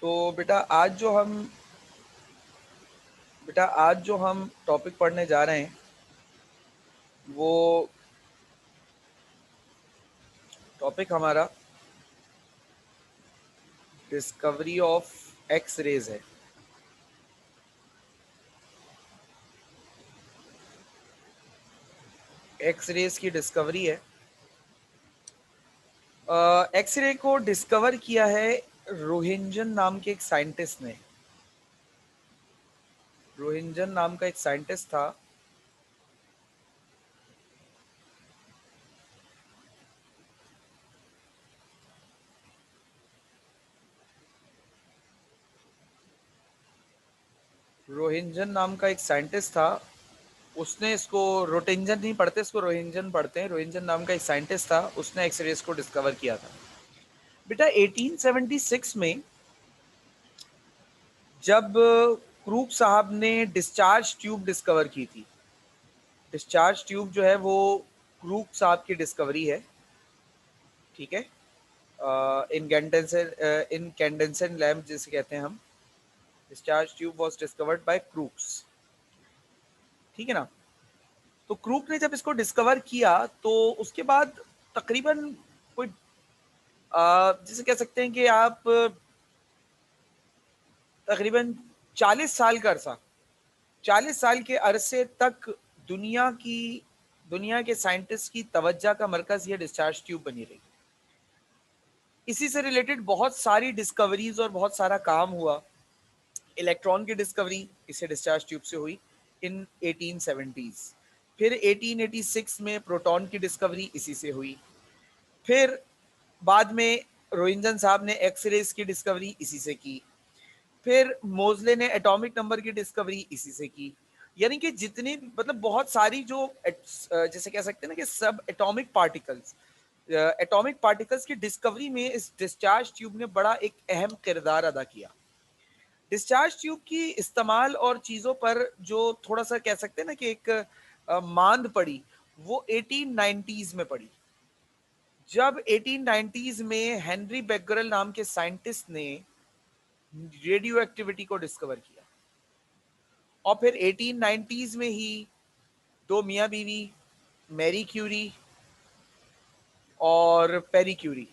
तो बेटा आज जो हम टॉपिक पढ़ने जा रहे हैं वो टॉपिक हमारा डिस्कवरी ऑफ एक्स रेज है। एक्स रेज की डिस्कवरी है। एक्स रे को डिस्कवर किया है रोहिंजन नाम के एक साइंटिस्ट ने। रोहिंजन नाम का एक साइंटिस्ट था। रोहिंजन नाम का एक साइंटिस्ट था। उसने इसको रोटेंजन नहीं पढ़ते, इसको रोहिंजन पढ़ते हैं। रोहिंजन नाम का एक साइंटिस्ट था, उसने एक्स रेज को डिस्कवर किया था। बेटा 1876 में जब क्रूक साहब ने डिस्चार्ज ट्यूब डिस्कवर की थी। डिस्चार्ज ट्यूब जो है वो क्रूक साहब की डिस्कवरी है, ठीक है। इन कैंडेंसन लैम्प जिसे कहते हैं हम। Discharge tube was discovered by crooks, ठीक है ना। तो क्रूक ने जब इसको डिस्कवर किया तो उसके बाद तकरीबन कोई जिसे कह सकते हैं कि आप तकरीबन 40 साल का अरसा, 40 साल के अरसे तक दुनिया के साइंटिस्ट की तवज्जो का मरकज ये डिस्चार्ज ट्यूब बनी रही। इसी से रिलेटेड बहुत सारी डिस्कवरीज और बहुत सारा काम हुआ। इलेक्ट्रॉन की डिस्कवरी इसे डिस्चार्ज ट्यूब से हुई इन 1870s। फिर 1886 में प्रोटॉन की डिस्कवरी इसी से हुई। फिर बाद में रोहिंजन साहब ने एक्स रेज की डिस्कवरी इसी से की। फिर मोजले ने एटॉमिक नंबर की डिस्कवरी इसी से की। यानी कि जितनी मतलब बहुत सारी जो जैसे कह सकते हैं ना कि सब एटॉमिक पार्टिकल्स की डिस्कवरी में इस डिस्चार्ज ट्यूब ने बड़ा एक अहम किरदार अदा किया। डिस्चार्ज ट्यूब की इस्तेमाल और चीज़ों पर जो थोड़ा सा कह सकते हैं ना कि एक मांद पड़ी, वो 1890s में पड़ी। जब 1890s में हेनरी बेकरल नाम के साइंटिस्ट ने रेडियो एक्टिविटी को डिस्कवर किया, और फिर 1890s में ही दो मियाँ बीवी, मैरी क्यूरी और पेरी क्यूरी,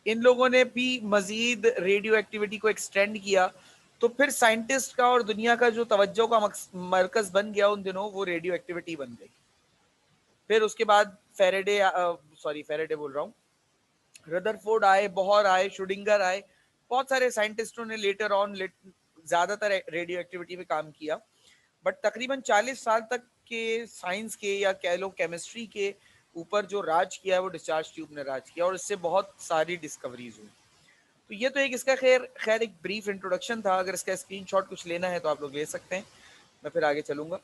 इन लोगों ने भी मजीद रेडियो एक्टिविटी को एक्सटेंड किया। तो फिर साइंटिस्ट का और दुनिया का जो तवज्जो का मरकज बन गया उन दिनों, वो रेडियो एक्टिविटी बन गई। फिर उसके बाद फेरेडे बोल रहा हूँ, रदरफोर्ड आए, बोहर आए, शुडिंगर आए। बहुत सारे साइंटिस्टों ने लेटर ऑन ज्यादातर रेडियो एक्टिविटी पे काम किया। बट तकरीबन 40 साल तक के साइंस के या कह लो केमिस्ट्री के ऊपर जो राज किया है वो डिस्चार्ज ट्यूब ने राज किया, और इससे बहुत सारी डिस्कवरीज हुई। तो ये तो एक इसका खैर खैर एक ब्रीफ इंट्रोडक्शन था। अगर इसका स्क्रीनशॉट कुछ लेना है तो आप लोग ले सकते हैं, मैं फिर आगे चलूंगा।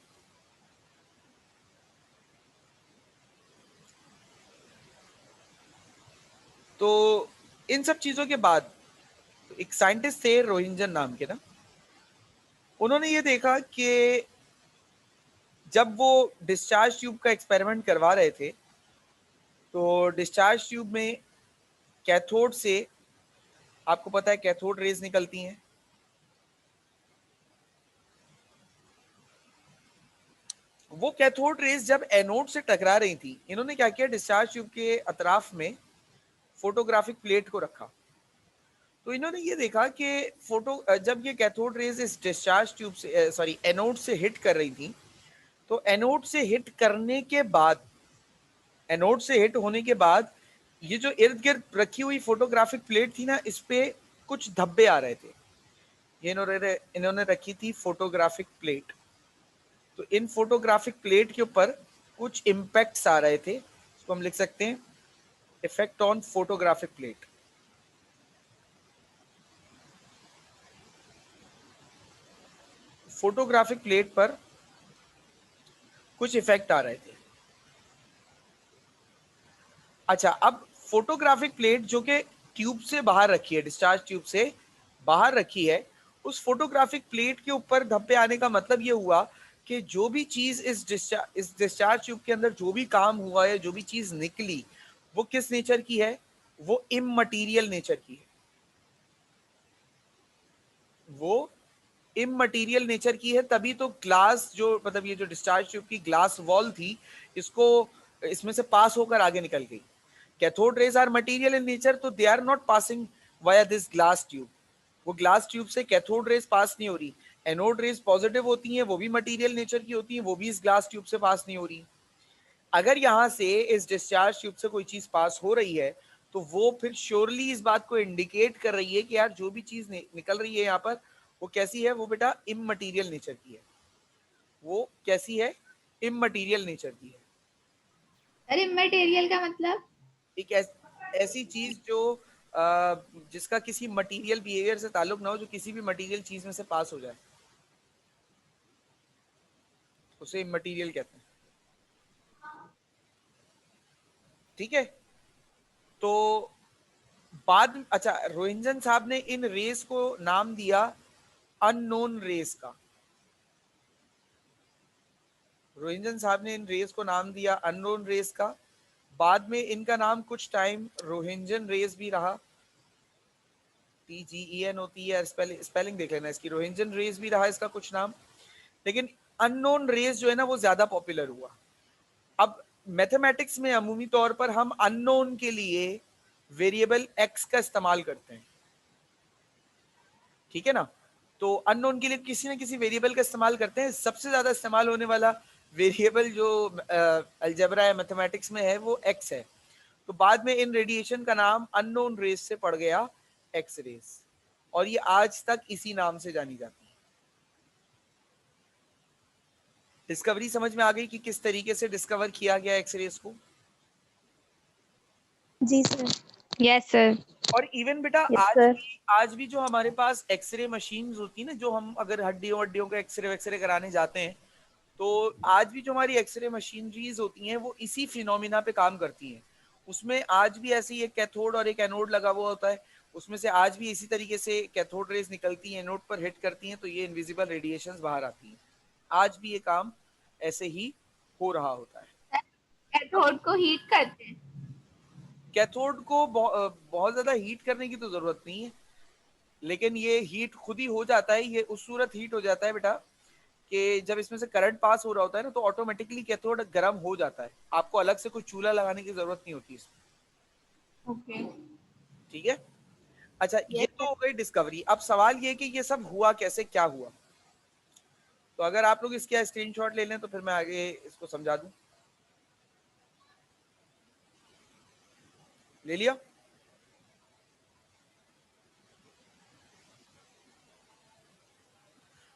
तो इन सब चीजों के बाद एक साइंटिस्ट थे रोहिंजन नाम के ना, उन्होंने ये देखा कि जब वो डिस्चार्ज ट्यूब का एक्सपेरिमेंट करवा रहे थे तो डिस्चार्ज ट्यूब में कैथोड से, आपको पता है कैथोड रेज निकलती हैं। वो कैथोड रेज जब एनोड से टकरा रही थी, इन्होंने क्या किया, डिस्चार्ज ट्यूब के अतराफ में फोटोग्राफिक प्लेट को रखा। तो इन्होंने ये देखा कि जब ये कैथोड रेज इस डिस्चार्ज ट्यूब से एनोड से हिट कर रही थी, तो एनोड से हिट होने के बाद ये जो इर्द गिर्द रखी हुई फोटोग्राफिक प्लेट थी ना, इस पे कुछ धब्बे आ रहे थे। ये इन्होंने रखी थी फोटोग्राफिक प्लेट। तो इन फोटोग्राफिक प्लेट के ऊपर कुछ इम्पैक्ट्स आ रहे थे, इसको हम लिख सकते हैं effect on photographic plate. Photographic plate पर कुछ इफेक्ट आ रहे थे। अच्छा, अब फोटोग्राफिक प्लेट जो कि ट्यूब से बाहर रखी है, डिस्चार्ज ट्यूब से बाहर रखी है, उस फोटोग्राफिक प्लेट के ऊपर धब्बे आने का मतलब ये हुआ कि जो भी चीज इस डिस्चार्ज ट्यूब के अंदर जो भी काम हुआ है, जो भी चीज निकली, वो किस नेचर की है, वो इममटीरियल नेचर की है। वो इममटीरियल नेचर की है, तभी तो ग्लास जो मतलब ये जो डिस्चार्ज ट्यूब की ग्लास वॉल थी, इसको इसमें से पास होकर आगे निकल गई। Cathode rays are material in nature, तो they are not passing via this glass tube. वो ग्लास ट्यूब से कैथोड रेज पास नहीं हो रही। एनोड रेज पॉजिटिव होती हैं, वो भी मटेरियल नेचर की होती हैं, वो भी इस ग्लास ट्यूब से पास नहीं हो रही। अगर यहाँ से इस डिस्चार्ज ट्यूब से कोई चीज पास हो रही है, तो वो फिर श्योरली इस बात को इंडिकेट कर रही है कि यार जो भी चीज निकल रही है यहाँ पर, वो कैसी है, वो बेटा इममटीरियल नेचर की है। वो कैसी है, इममटीरियल नेचर की है। अरे मटेरियल का मतलब? एक ऐसी चीज जो जिसका किसी मटेरियल बिहेवियर से ताल्लुक ना हो, जो किसी भी मटेरियल चीज में से पास हो जाए, उसे इममटीरियल कहते हैं। ठीक है, तो बाद अच्छा, रोहिंजन साहब ने इन रेस को नाम दिया अननोन रेस का। रोहिंजन साहब ने इन रेस को नाम दिया अननोन रेस का। बाद में इनका नाम कुछ टाइम रोहिंजन रेस भी रहा। TGEN होती है, स्पेलिंग देख लेना इसकी, रोहिंजन रेस भी रहा इसका कुछ नाम। लेकिन अननोन रेस जो है ना, वो ज्यादा पॉपुलर हुआ। अब मैथमेटिक्स में अमूमी तौर पर हम अननोन के लिए वेरिएबल x का इस्तेमाल करते हैं, ठीक है ना। तो अननोन के लिए किसी न किसी वेरिएबल का इस्तेमाल करते हैं। सबसे ज्यादा इस्तेमाल होने वाला वेरिएबल जो अलजेब्रा या मैथमेटिक्स में है, वो x है। तो बाद में इन रेडिएशन का नाम अननोन रेस से पड़ गया एक्स रेस, और ये आज तक इसी नाम से जानी जाती है। डिस्कवरी समझ में आ गई कि किस तरीके से डिस्कवर किया गया एक्स रेस को? जी सर। Yes sir. और इवन बेटा यस सर। आज भी जो हमारे पास एक्सरे मशीन्स होती है ना, जो हम अगर हड्डियों का एक्सरे कराने जाते हैं, तो आज भी जो हमारी एक्सरे मशीनरीज होती हैं, वो इसी फिनोमिना पे काम करती हैं। उसमें आज भी ऐसे ही एक कैथोड और एक एनोड लगा हुआ होता है। उसमें से आज भी इसी तरीके से कैथोड रेज निकलती हैं, एनोड पर हिट करती हैं, तो ये इनविजिबल रेडिएशंस बाहर आती हैं। आज भी ये काम ऐसे ही हो रहा होता है। कैथोड को हीट करते हैं? कैथोड को बहुत ज्यादा हीट करने की तो जरूरत नहीं है, लेकिन ये हीट खुद ही हो जाता है। ये उस सूरत हीट हो जाता है बेटा कि जब इसमें से करंट पास हो रहा होता है ना, तो ऑटोमेटिकली कैथोड गर्म हो जाता है। आपको अलग से कोई चूल्हा लगाने की जरूरत नहीं होती इसमें। ओके। ठीक है, अच्छा, ये यस तो सर। हो गई डिस्कवरी। अब सवाल ये कि ये सब हुआ कैसे, क्या हुआ। तो अगर आप लोग इसका स्क्रीनशॉट ले लें तो फिर मैं आगे इसको समझा दूं। ले लिया?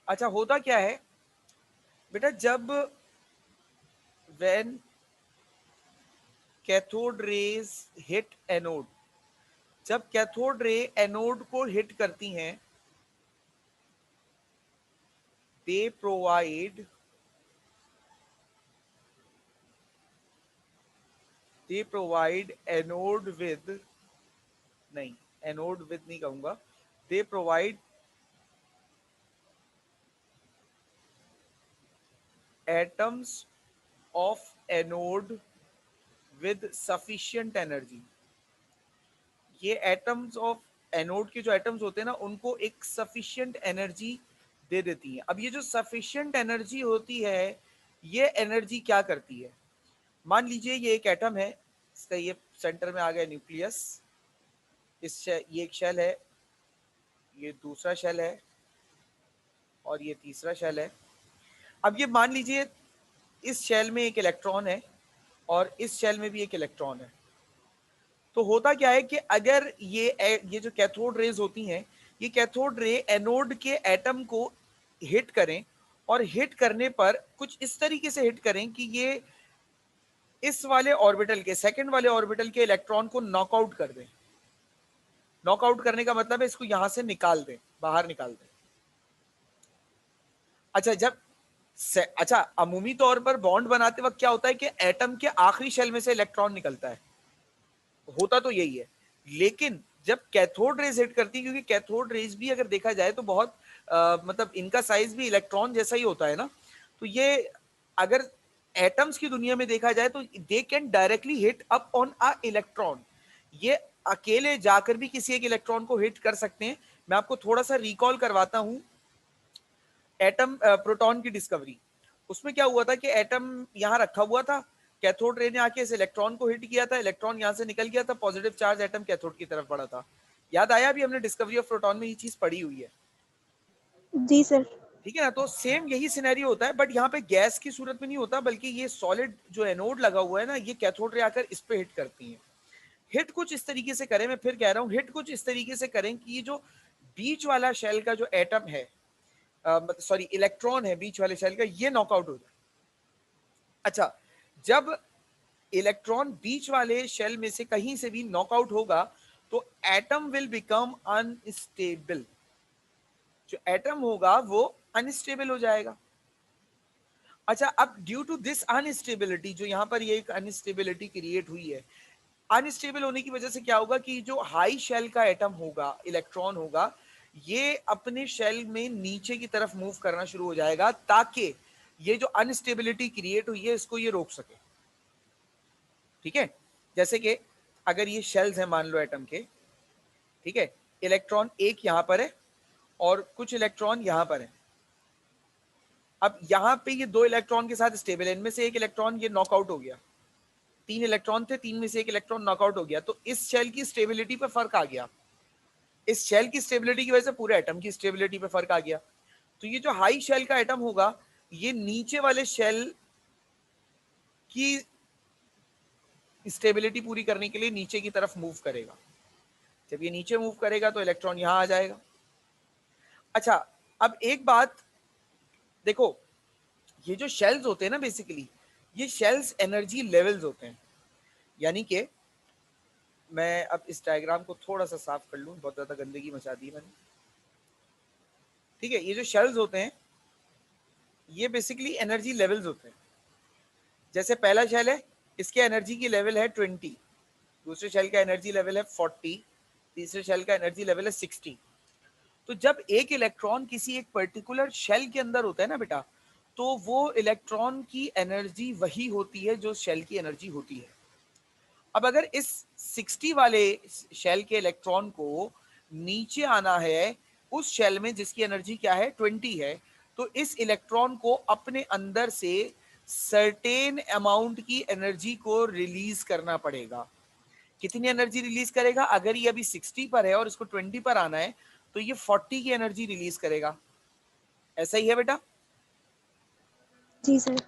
अच्छा, होता क्या है बेटा, जब when cathode rays hit anode, जब कैथोड रे एनोड को हिट करती हैं, दे प्रोवाइड एनोड विद, नहीं, एनोड विद नहीं कहूंगा, they provide atoms of anode with sufficient energy. ये एटम्स ऑफ एनोड के जो एटम्स होते हैं ना, उनको एक सफिशिएंट एनर्जी दे देती है। अब ये जो सफिशिएंट एनर्जी होती है, ये एनर्जी क्या करती है? मान लीजिए ये एक एटम है, इसका ये सेंटर में आ गया न्यूक्लियस, ये एक शेल है, ये दूसरा शेल है, और ये तीसरा शेल है। अब ये मान लीजिए इस शेल में एक इलेक्ट्रॉन है और इस शेल में भी एक इलेक्ट्रॉन है। तो होता क्या है कि अगर ये जो कैथोड रेज होती हैं, ये कैथोड रे एनोड के एटम को हिट करें, और हिट करने पर कुछ इस तरीके से हिट करें कि ये इस वाले ऑर्बिटल के, सेकंड वाले ऑर्बिटल के इलेक्ट्रॉन को नॉकआउट कर दें। नॉकआउट करने का मतलब है इसको यहां से निकाल दें, बाहर निकाल दें। अच्छा, अच्छा, अमूमी तौर पर बॉन्ड बनाते वक्त क्या होता है कि एटम के आखिरी शेल में से इलेक्ट्रॉन निकलता है, होता तो यही है। लेकिन जब कैथोड रेज हिट करती है, क्योंकि कैथोड रेज भी अगर देखा जाए तो बहुत मतलब इनका साइज भी इलेक्ट्रॉन जैसा ही होता है ना, तो ये अगर एटम्स की दुनिया में देखा जाए तो they can directly hit up on a electron. ये अकेले जाकर भी किसी एक इलेक्ट्रॉन को हिट कर सकते हैं, मैं आपको थोड़ा सा रिकॉल करवाता हूं एटम प्रोटॉन की डिस्कवरी। उसमें क्या हुआ था कि एटम यहां रखा हुआ था, कैथोड रे ने आके इस इलेक्ट्रॉन को हिट किया था, इलेक्ट्रॉन यहां से निकल गया था, पॉजिटिव चार्ज एटम कैथोड की तरफ बढ़ा था। याद आया? अभी हमने डिस्कवरी ऑफ प्रोटॉन में ये चीज पढ़ी हुई है। जी सर। ठीक है ना? तो सेम यही सिनेरियो होता है, बट यहाँ पे गैस की सूरत में नहीं होता, बल्कि ये सॉलिड जो एनोड लगा हुआ है ना, ये कैथोड रे आकर इस पे हिट करती है। हिट कुछ इस तरीके से करें, मैं फिर कह रहा हूँ, हिट कुछ इस तरीके से करें कि ये जो बीच वाला शेल का जो एटम है, सॉरी इलेक्ट्रॉन है बीच वाले शेल का, ये नॉकआउट हो जाए। अच्छा, जब इलेक्ट्रॉन बीच वाले शेल में से कहीं से भी नॉकआउट होगा तो एटम विल बिकम अनस्टेबल। जो एटम होगा वो अनस्टेबल हो जाएगा। अच्छा, अब ड्यू टू दिस अनस्टेबिलिटी, जो यहां पर ये एक अनस्टेबिलिटी क्रिएट हुई है, अनस्टेबल होने की वजह से क्या होगा कि जो हाई शेल का एटम होगा, इलेक्ट्रॉन होगा, ये अपने शेल में नीचे की तरफ मूव करना शुरू हो जाएगा, ताकि ये जो अनस्टेबिलिटी क्रिएट हुई है इसको ये रोक सके। ठीक है? जैसे कि अगर ये शेल्स हैं मान लो एटम के, ठीक है, इलेक्ट्रॉन एक यहां पर है और कुछ इलेक्ट्रॉन यहां पर है। अब यहां पे ये दो इलेक्ट्रॉन के साथ स्टेबल है, इनमें से एक इलेक्ट्रॉन ये नॉकआउट हो गया। 3 इलेक्ट्रॉन थे, 3 में से एक इलेक्ट्रॉन नॉकआउट हो गया, तो इस शेल की स्टेबिलिटी पे फर्क आ गया। इस शेल की स्टेबिलिटी की वजह से पूरे एटम की स्टेबिलिटी पे फर्क आ गया। तो ये जो हाई शेल का एटम होगा, ये नीचे वाले शेल की स्टेबिलिटी पूरी करने के लिए नीचे की तरफ मूव करेगा। जब ये नीचे मूव करेगा तो इलेक्ट्रॉन यहां आ जाएगा। अच्छा, अब एक बात देखो, ये जो शेल्स होते हैं ना, बेसिकली ये शेल्स एनर्जी लेवल्स होते हैं। यानी कि मैं अब इस डायग्राम को थोड़ा सा साफ कर लूं, बहुत ज्यादा गंदगी मचा दी मैंने। ठीक है, ये जो शेल्स होते हैं ये बेसिकली एनर्जी लेवल्स होते हैं। जैसे पहला शेल है, इसके एनर्जी की लेवल है 20, दूसरे शेल का एनर्जी लेवल है 40, तीसरे शेल का एनर्जी लेवल है 60। तो जब एक इलेक्ट्रॉन किसी एक पर्टिकुलर शेल के अंदर होता है ना बेटा, तो वो इलेक्ट्रॉन की एनर्जी वही होती है जो शेल की एनर्जी होती है। अब अगर इस 60 वाले शेल के इलेक्ट्रॉन को नीचे आना है उस शेल में जिसकी एनर्जी क्या है, 20 है, तो इस इलेक्ट्रॉन को अपने अंदर से सर्टेन अमाउंट की एनर्जी को रिलीज करना पड़ेगा। कितनी एनर्जी रिलीज करेगा? अगर ये अभी 60 पर है और इसको 20 पर आना है तो ये 40 की एनर्जी रिलीज करेगा। ऐसा ही है बेटा? जी सर।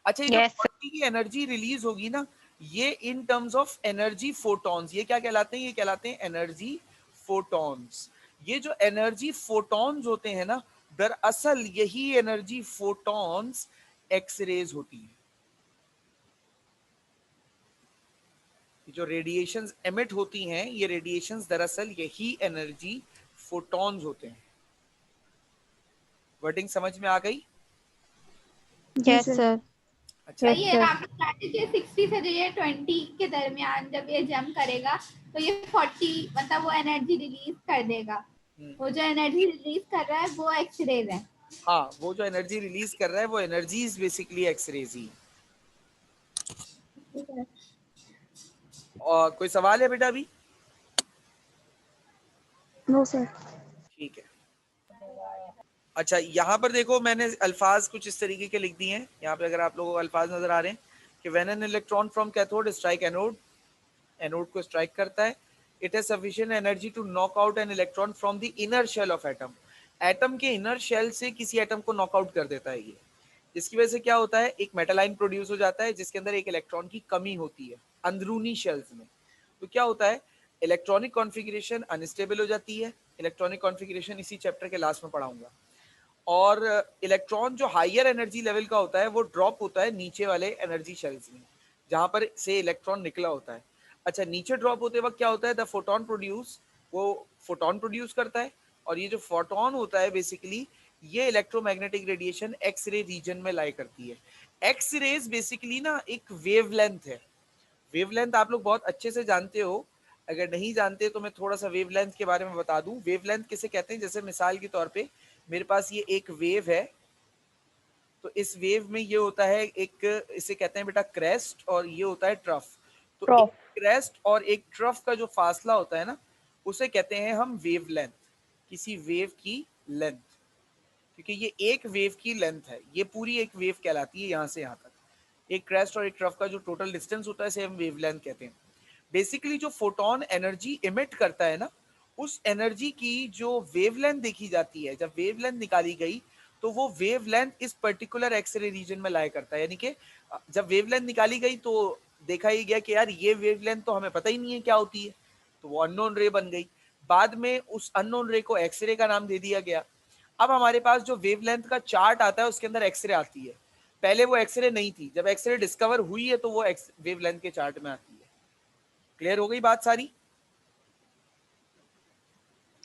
अच्छा, ये जो यस 40 की एनर्जी रिलीज होगी ना, ये in terms of energy photons, ये क्या कहलाते हैं? ये कहलाते हैं एनर्जी फोटॉन्स। ये जो एनर्जी फोटॉन्स होते हैं ना, दरअसल यही एनर्जी फोटॉन्स एक्सरेज होती है। जो रेडिएशंस एमिट होती हैं, ये रेडिएशंस दरअसल यही एनर्जी फोटॉन्स होते हैं। वर्डिंग समझ में आ गई? जी यस सर। सर। अच्छा, यस यस ये सर। आप बता दीजिए 60 से जो ये 20 के दरमियान जब ये जंप करेगा तो ये 40 मतलब वो एनर्जी रिलीज कर देगा। वो जो एनर्जी रिलीज कर रहा है वो एक्सरेज है। हाँ, वो जो एनर्जी रिलीज कर रहा है वो एनर्जीज बेसिकली एक्सरेज ही। और कोई सवाल है बेटा अभी? No sir. ठीक है। अच्छा, यहाँ पर देखो मैंने अल्फाज कुछ इस तरीके के लिख दिए हैं। यहाँ पे अगर आप लोगों को अल्फाज नजर आ रहे हैं कि when an electron from cathode strike anode, anode को स्ट्राइक करता है, it has sufficient energy to knock out an electron from the inner shell of atom. Atom के इनर शेल से किसी एटम को नॉकआउट कर देता है ये। जिसकी वजह से क्या होता है, एक मेटल आयन प्रोड्यूस हो जाता है जिसके अंदर एक इलेक्ट्रॉन की कमी होती है अंदरूनी शेल्स में। तो क्या होता है, इलेक्ट्रॉनिक कॉन्फ़िगरेशन अनस्टेबल हो जाती है। इलेक्ट्रॉनिक कॉन्फ़िगरेशन इसी चैप्टर के लास्ट में पढ़ाऊंगा। और इलेक्ट्रॉन जो हायर एनर्जी लेवल का होता है वो ड्रॉप होता है नीचे वाले एनर्जी शेल्स में, जहां पर से इलेक्ट्रॉन निकला होता है। अच्छा, नीचे ड्रॉप होते वक्त क्या होता है, द फोटोन प्रोड्यूस, वो फोटोन प्रोड्यूस करता है। और ये जो फोटोन होता है बेसिकली, ये electromagnetic radiation x ray region में लाई करती है। एक्स रेज बेसिकली ना एक वेवलेंथ है। वेवलेंथ आप लोग बहुत अच्छे से जानते हो, अगर नहीं जानते तो मैं थोड़ा सा वेवलेंथ के बारे में बता दूं। वेवलेंथ किसे कहते हैं? जैसे मिसाल के तौर पे मेरे पास ये एक वेव है, तो इस वेव में ये होता है एक, इसे कहते हैं बेटा क्रेस्ट, और ये होता है ट्रफ। तो एक प्रॉफ। क्रेस्ट और एक ट्रफ का जो फासला होता है ना, उसे कहते हैं हम वेवलेंथ। किसी वेव की लेंथ, क्योंकि ये एक वेव की लेंथ है, ये पूरी एक वेव कहलाती है यहाँ से यहाँ तक। एक क्रेस्ट और एक ट्रफ का जो टोटल डिस्टेंस होता है इसे हम वेवलेंथ कहते हैं। बेसिकली जो फोटोन एनर्जी इमिट करता है ना, उस एनर्जी की जो वेवलेंथ देखी जाती है, जब वेवलेंथ निकाली गई तो वो वेवलेंथ इस पर्टिकुलर एक्सरे रीजन में लाया करता है। यानी कि जब वेवलेंथ निकाली गई तो देखा ही गया कि यार ये वेवलेंथ तो हमें पता ही नहीं है क्या होती है, तो वो अननोन रे बन गई। बाद में उस अननोन रे को एक्सरे का नाम दे दिया गया। अब हमारे पास जो वेवलेंथ का चार्ट आता है उसके अंदर एक्सरे आती है। पहले वो एक्सरे नहीं थी, जब एक्सरे डिस्कवर हुई है तो वो वेवलेंथ के चार्ट में आती है। क्लियर हो गई बात सारी?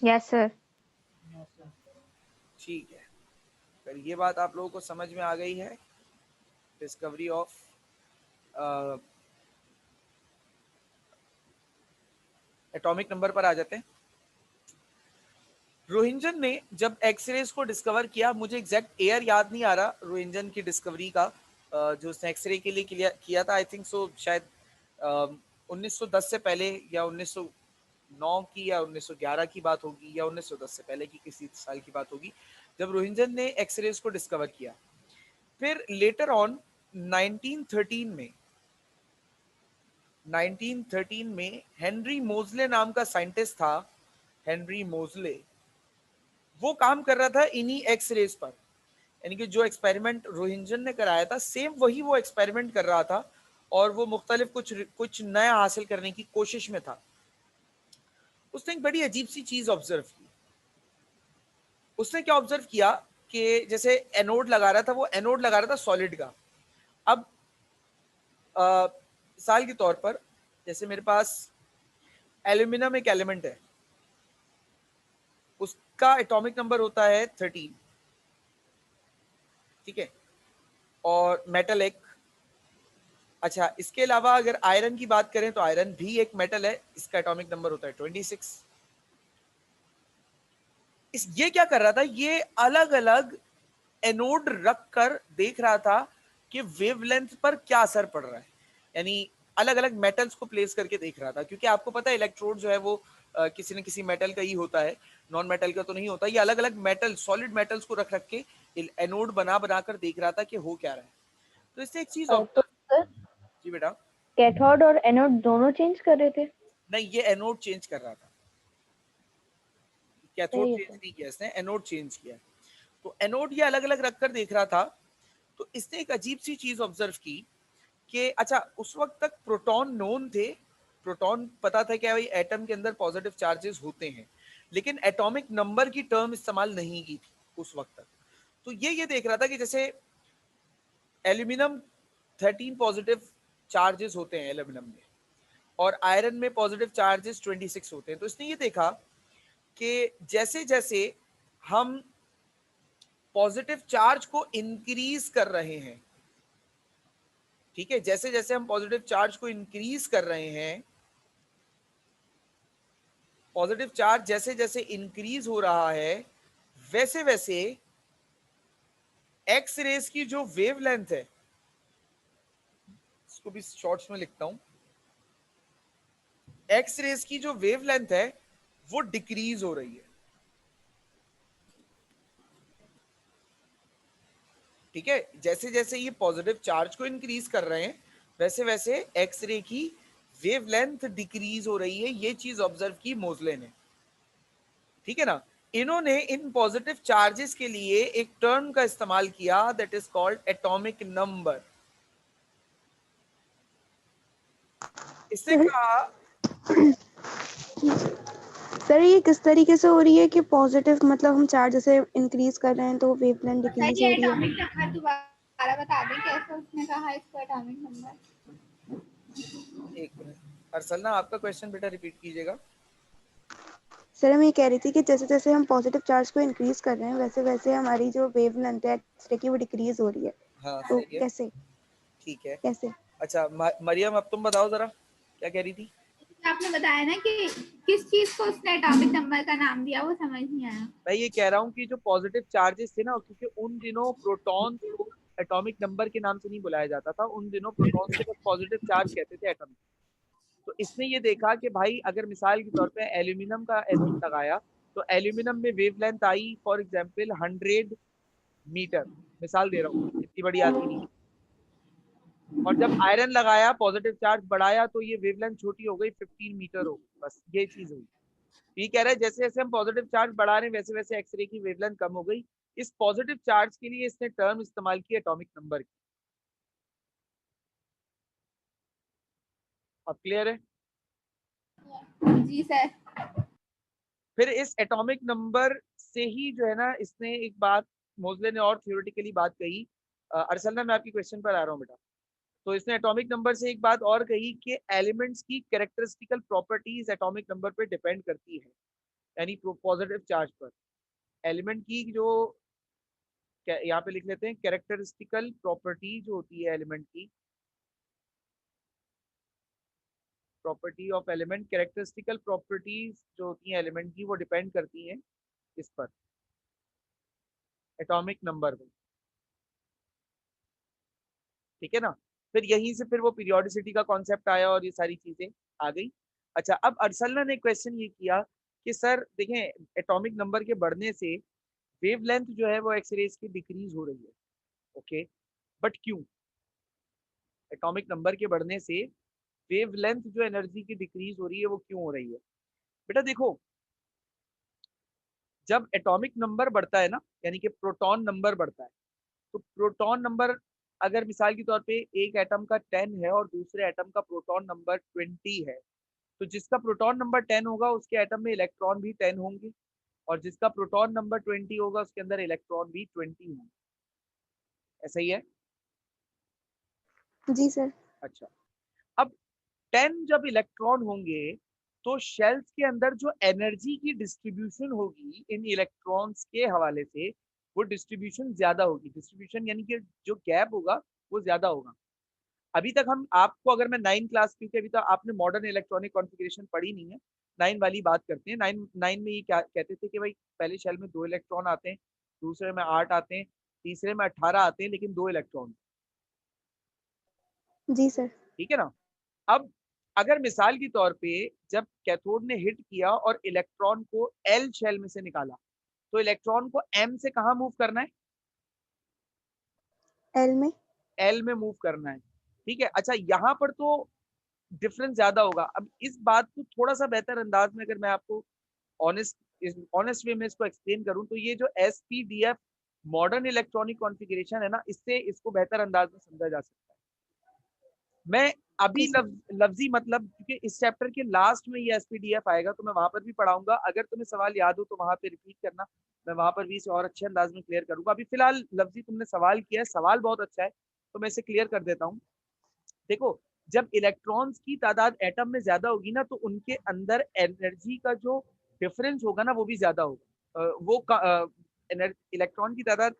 Yes sir. ठीक है, फिर ये बात आप लोगों को समझ में आ गई है डिस्कवरी ऑफ एटॉमिक नंबर पर आ जाते हैं। रोहिंजन ने जब एक्सरेज को डिस्कवर किया, मुझे एग्जैक्ट ईयर याद नहीं आ रहा रोहिंजन की डिस्कवरी का, जो उसने एक्सरे के लिए किया था, आई थिंक सो शायद 1910 से पहले या 1909 की या 1911 की बात होगी, या 1910 से पहले की किसी साल की बात होगी जब रोहिंजन ने एक्सरेज को डिस्कवर किया। फिर लेटर ऑन 1913 में हेनरी मोजले नाम का साइंटिस्ट था, हेनरी मोजले, वो काम कर रहा था इन्हीं एक्स रेज पर। यानी कि जो एक्सपेरिमेंट रोहिंजन ने कराया था सेम वही वो एक्सपेरिमेंट कर रहा था, और वो मुख्तलिफ कुछ नया हासिल करने की कोशिश में था। उसने एक बड़ी अजीब सी चीज ऑब्जर्व की। उसने क्या ऑब्जर्व किया कि जैसे एनोड लगा रहा था, वो एनोड लगा रहा था सॉलिड का। अब मिसाल के तौर पर जैसे मेरे पास एल्यूमिनियम एक एलिमेंट है, उसका एटॉमिक नंबर होता है 13, ठीक है, और मेटल एक। अच्छा, इसके अलावा अगर आयरन की बात करें तो आयरन भी एक मेटल है, इसका एटॉमिक नंबर होता है 26। ये क्या कर रहा था, ये अलग अलग एनोड रख कर देख रहा था कि वेवलेंथ पर क्या असर पड़ रहा है। यानी अलग अलग मेटल्स को प्लेस करके देख रहा था, क्योंकि आपको पता है इलेक्ट्रोड जो है वो किसी न किसी मेटल का ही होता है, नॉन मेटल का तो नहीं होता। ये अलग अलग मेटल, सॉलिड मेटल्स को रख रख के एनोड बना बना कर देख रहा था कि हो क्या रहा है। तो इससे एक चीज तो सर जी बेटा, कैथोड और एनोड दोनों चेंज कर रहे थे? नहीं, ये एनोड चेंज कर रहा था, कैथोड सही है चेंज सर। नहीं किया इसने, एनोड चेंज किया। तो एनोड ये अलग अलग रखकर देख रहा था। तो इसने एक अजीब सी चीज ऑब्जर्व की कि अच्छा, उस वक्त तक प्रोटॉन नोन थे, प्रोटॉन पता था क्या भाई एटम के अंदर पॉजिटिव चार्जेस होते हैं, लेकिन एटॉमिक नंबर की टर्म इस्तेमाल नहीं की थी उस वक्त तक। तो ये देख रहा था कि जैसे एल्यूमिनियम 13 पॉजिटिव चार्जेस होते हैं एल्यूमिनियम में, और आयरन में पॉजिटिव चार्जेस 26 होते हैं। तो इसने ये देखा कि जैसे जैसे हम पॉजिटिव चार्ज को इंक्रीज कर रहे हैं, ठीक है, जैसे जैसे हम पॉजिटिव चार्ज को इंक्रीज कर रहे हैं, पॉजिटिव चार्ज जैसे जैसे इंक्रीज हो रहा है, वैसे वैसे एक्स रेज की जो वेवलेंथ है, इसको भी शॉर्ट्स में लिखता हूं, एक्स रेज की जो वेवलेंथ है वो डिक्रीज हो रही है, ठीक है। जैसे जैसे ये पॉजिटिव चार्ज को इंक्रीज कर रहे हैं, वैसे वैसे एक्स रे की वेवलेंथ डिक्रीज हो रही है। ये चीज ऑब्जर्व की मोजले ने, ठीक है ना। इन्होंने इन पॉजिटिव चार्जेस के लिए एक टर्म का इस्तेमाल किया, that is called atomic number. इसने कहा, सर ये किस तरीके से हो रही है कि पॉजिटिव मतलब हम चार्ज जैसे इंक्रीज कर रहे हैं तो वेवलेंथ डिक्रीज हो ये रही है? एटॉमिक नंबर दोबारा बता दें कैसे उसने कहा इसको एटॉमिक नंबर। एक मिनट अरसल ना, आपका क्वेश्चन बेटा रिपीट कीजिएगा। सर मैं ये कह रही थी कि जैसे जैसे हम पॉजिटिव चार्ज को इंक्रीज कर रहे हैं वैसे वैसे हमारी जो वेवलेंथ है एक्सरे की वो डिक्रीज हो रही है। हाँ तो सही है, कैसे ठीक है। कैसे? अच्छा मरियम, अब तुम बताओ जरा क्या कह रही थी। आपने बताया ना कि किस चीज को उसने एटॉमिक नंबर का नाम दिया, वो समझ नहीं आया। मैं ये कह रहा हूँ कि जो पॉजिटिव चार्जेस थे ना, क्योंकि उन दिनों प्रोटॉन को एटॉमिक नंबर के नाम से नहीं बुलाया जाता था, उन दिनों प्रोटॉन को बस पॉजिटिव चार्ज कहते थे एटॉमिक। तो इसने ये देखा कि भाई अगर मिसाल के तौर पे एल्यूमिनियम का एनोड लगाया तो एल्यूमिनियम में वेवलेंथ आई फॉर एग्जांपल 100 मीटर, मिसाल दे रहा हूँ, इतनी बड़ी आती नहीं। और जब आयरन लगाया, पॉजिटिव चार्ज बढ़ाया, तो ये वेवलेंथ छोटी हो गई, 15 मीटर हो गई। बस ये चीज हुई। ये कह रहा है जैसे जैसे हम पॉजिटिव चार्ज बढ़ा रहे हैं वैसे वैसे एक्सरे की वेवलेंथ कम हो गई। इस पॉजिटिव चार्ज के लिए इसने टर्म इस्तेमाल की एटॉमिक नंबर की। अब क्लियर है? जी सर। फिर इस एटॉमिक नंबर से ही जो है ना, इसने एक बात मोज़ले ने और थ्योरेटिकली बात कही। अरसलना, मैं आपकी क्वेश्चन पर आ रहा हूँ बेटा। तो इसने एटॉमिक नंबर से एक बात और कही कि एलिमेंट्स की कैरेक्टरिस्टिकल प्रॉपर्टीज एटॉमिक नंबर पे डिपेंड करती है, यानी पॉजिटिव चार्ज पर। एलिमेंट की जो, यहाँ पे लिख लेते हैं, कैरेक्टरिस्टिकल प्रॉपर्टी जो होती है एलिमेंट की, प्रॉपर्टी ऑफ एलिमेंट, कैरेक्टरिस्टिकल प्रॉपर्टीज जो होती हैं एलिमेंट की, वो डिपेंड करती हैं इस पर, एटॉमिक नंबर पर। ठीक है ना? फिर यहीं से फिर वो पीरियोडिसिटी का कॉन्सेप्ट आया और ये सारी चीजें आ गई। अच्छा, अब अरसलना ने क्वेश्चन ये किया कि सर देखें, एटॉमिक नंबर के बढ़ने से वेवलेंथ जो है वो एक्सरेज की डिक्रीज हो रही है। ओके, बट क्यों? एटॉमिक नंबर के बढ़ने से वेवलेंथ जो एनर्जी की डिक्रीज हो रही है वो क्यों हो रही है? बेटा देखो, जब एटॉमिक नंबर बढ़ता है ना, यानी कि प्रोटॉन नंबर बढ़ता है, तो प्रोटॉन नंबर, अगर मिसाल के तौर पे एक एटम का 10 है और दूसरे एटम का प्रोटॉन नंबर 20 है, तो जिसका प्रोटॉन नंबर 10 होगा उसके एटम में इलेक्ट्रॉन भी 10 होंगे, और जिसका प्रोटॉन नंबर 20 होगा उसके अंदर इलेक्ट्रॉन भी 20 होंगे। ऐसा ही है? जी सर। अच्छा, अब 10 जब इलेक्ट्रॉन होंगे तो शेल्स के अंदर जो एनर्जी की डिस्ट्रीब्यूशन होगी इन इलेक्ट्रॉन्स के हवाले से, वो डिस्ट्रीब्यूशन ज्यादा होगी। डिस्ट्रीब्यूशन यानी कि जो गैप होगा वो ज्यादा होगा। अभी तक हम आपको, अगर मैं 9 क्लास, क्योंकि अभी तक आपने मॉडर्न इलेक्ट्रॉनिक कॉन्फ़िगरेशन पढ़ी नहीं है, 9 वाली बात करते हैं। 9 में ये क्या कहते थे कि भाई पहले शेल में 2 इलेक्ट्रॉन आते हैं, दूसरे में 8 आते हैं, तीसरे में 18 आते हैं, लेकिन 2 इलेक्ट्रॉन। जी सर। ठीक है ना? अब अगर मिसाल के तौर पे जब कैथोड ने हिट किया और इलेक्ट्रॉन को एल शेल में से निकाला, तो इलेक्ट्रॉन को एम से कहाँ मूव करना है? एल में। एल में मूव करना है। ठीक है। अच्छा, यहाँ पर तो डिफरेंस ज्यादा होगा। अब इस बात को थोड़ा सा बेहतर अंदाज में अगर मैं आपको ऑनेस्ट वे में इसको एक्सप्लेन करूं, तो ये जो SPDF मॉडर्न इलेक्ट्रॉनिक कॉन्फ़िगरेशन है ना, इससे इसको बेहतर अंदाज में समझा जा सकता है। मैं अभी लफ्जी मतलब, क्योंकि इस चैप्टर के लास्ट में ये SPDF आएगा तो मैं वहां पर भी पढ़ाऊंगा। अगर तुम्हें सवाल याद हो तो वहां पे रिपीट करना, मैं वहां पर भी इसे और अच्छे अंदाज में क्लियर करूंगा। अभी फिलहाल लफ्जी तुमने सवाल किया है, सवाल बहुत अच्छा है, तो मैं इसे क्लियर कर देता हूँ। देखो, जब इलेक्ट्रॉन्स की तादाद एटम में ज्यादा होगी ना, तो उनके अंदर एनर्जी का जो डिफरेंस होगा ना वो भी ज्यादा होगा। इलेक्ट्रॉन की तादाद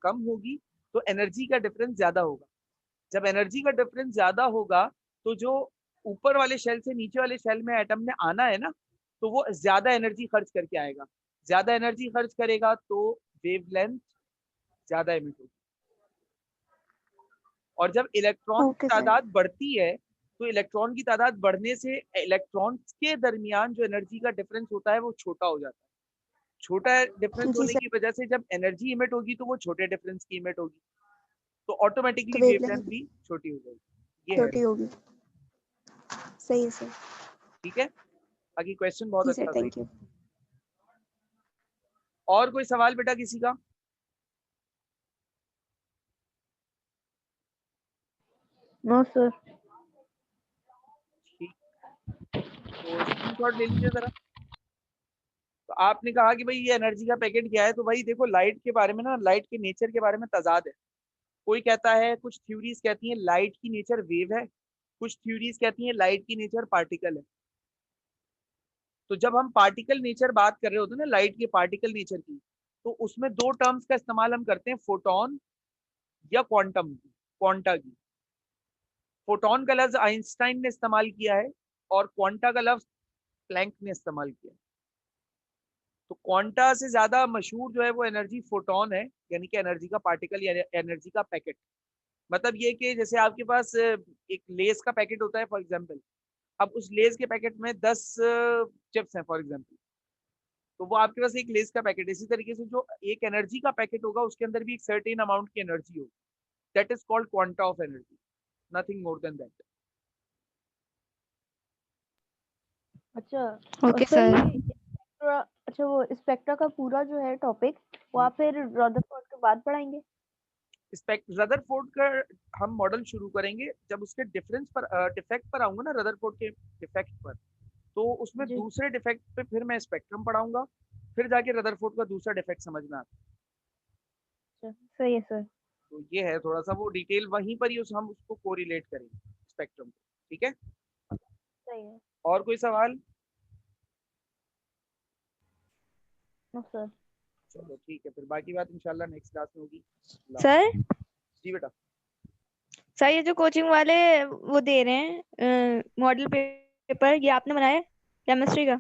कम होगी तो एनर्जी का डिफरेंस ज्यादा होगा। जब एनर्जी का डिफरेंस ज्यादा होगा तो जो ऊपर वाले शेल से नीचे वाले शेल में एटम ने आना है ना, तो वो ज्यादा एनर्जी खर्च करके आएगा। ज्यादा एनर्जी खर्च करेगा तो वेवलेंथ ज्यादा एमिट होगी। और जब इलेक्ट्रॉन की ओके सर। तादाद बढ़ती है, तो इलेक्ट्रॉन की तादाद बढ़ने से इलेक्ट्रॉन्स के दरमियान जो एनर्जी का डिफरेंस होता है वो छोटा हो जाता है। छोटा डिफरेंस जी होने सर। की वजह से जब एनर्जी इमिट होगी तो वो छोटे डिफरेंस की इमिट होगी, तो तो ऑटोमेटिकली वेवलेंथ वेवलेंथ भी छोटी हो जाएगी। ये है। छोटी होगी। सही है सर। ठीक है, बाकी क्वेश्चन बहुत जी सर, अच्छा था। Thank you. और कोई सवाल बेटा किसी का? No sir. ठीक, तो स्क्रीनशॉट ले लीजिए जरा। तो आपने कहा कि भाई ये एनर्जी का पैकेट क्या है, तो भाई देखो, लाइट के बारे में ना, लाइट के नेचर के बारे में तजाद है। कोई कहता है, कुछ थ्योरीज कहती हैं लाइट की नेचर वेव है, कुछ थ्योरीज कहती हैं लाइट की नेचर पार्टिकल है। तो जब हम पार्टिकल नेचर बात कर रहे होते हैं ना, लाइट के पार्टिकल नेचर की, तो उसमें 2 टर्म्स का इस्तेमाल हम करते हैं, फोटोन या क्वांटम की, क्वांटा की। फोटोन का लफ्ज आइंस्टाइन ने इस्तेमाल किया है और क्वांटा का लफ्ज प्लैंक ने इस्तेमाल किया है। तो क्वांटा से ज्यादा मशहूर जो है वो एनर्जी फोटोन है, यानी कि एनर्जी का पार्टिकल या एनर्जी का पैकेट। मतलब ये कि जैसे आपके पास एक लेस का पैकेट होता है फॉर एग्जांपल, अब उस लेस के पैकेट में 10 चिप्स हैं फॉर एग्जांपल, तो वो आपके पास एक लेस का पैकेट, इसी तरीके से जो एक एनर्जी का पैकेट होगा उसके अंदर भी एक सर्टेन अमाउंट की एनर्जी होगी, that is called quanta of energy, nothing more than that. अच्छा ओके सर सर। अच्छा वो स्पेक्ट्रा का पूरा जो है टॉपिक वो आप फिर रदरफोर्ड के बाद पढ़ाएंगे? रदरफोर्ड का हम मॉडल शुरू करेंगे जब उसके डिफरेंस पर डिफेक्ट पर आऊंगा ना, रदरफोर्ड के डिफेक्ट पर, तो उसमें जी। दूसरे डिफेक्ट पे फिर मैं स्पेक्ट्रम पढ़ाऊंगा, फिर जाके रदरफोर्ड का दूसरा डिफेक्ट समझ में आता है। अच्छा सही है सर। तो ये है थोड़ा सा वो डिटेल वहीं पर ही हम उसको कोरिलेट करेंगे स्पेक्ट्रम को, ठीक है। सही है। और कोई सवाल? No sir. चलो ठीक है, फिर बाकी बात इंशाल्लाह नेक्स्ट क्लास में होगी। सर जी बेटा। सर ये जो कोचिंग वाले वो दे रहे हैं मॉडल पेपर, ये आपने बनाया केमिस्ट्री का?